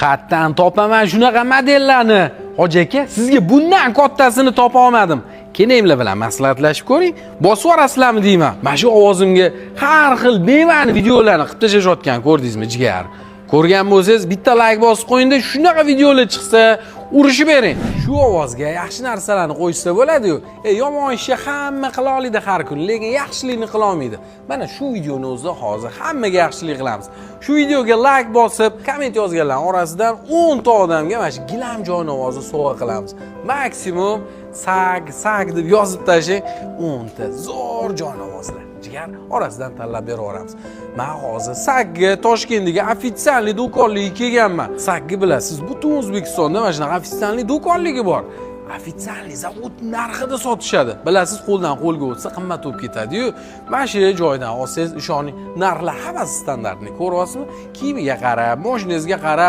Qayerdan topaman shunaqa modellarni? Hoji aka, sizga bundan kattasini topa olmadim. Keninglar bilan maslahatlashib ko'ring. Bosib yuborasizlarmi deyman. Mana shu ovozimga har xil bema'ni videolarni qilib tashlayotgan ko'rdingizmi, jigar? Ko'rgan bo'lsangiz bitta like bosib qo'ying-da, shunaqa videolar chiqsa, urishib bering. Shu ovozga yaxshi narsalarni qo'ysa bo'ladi-yu. Yomon ishni hamma qila oladi har kun, lekin yaxshilikni qila olmaydi. Mana shu videoni o'zida hozir hammaga yaxshilik qilamiz. Shu videoga like bosib, komment yozganlar orasidan 10 ta odamga mana shu gilamjon ovozni sovg'a qilamiz. Maksimum sag deb yozib tashlang, 10 ta zo'r jon ovozlar. Jigar orasidan tanlab beraveramiz. Men hozir sagga Toshkentdagi ofitsialniy do'konligiga kelganman. Saggi bilasiz, butun O'zbekistonda mana shunaqa ofitsialniy do'konligi bor. Ofitsialniy zavod narxida sotishadi. Bilasiz, qo'ldan qo'lga o'tsa qimmat bo'lib ketadi-yu. Mana shu joydan olsangiz, ishoning, narxlar hammasi standartni ko'ryapsizmi? Kiyimiga qarab, mashinangizga qarab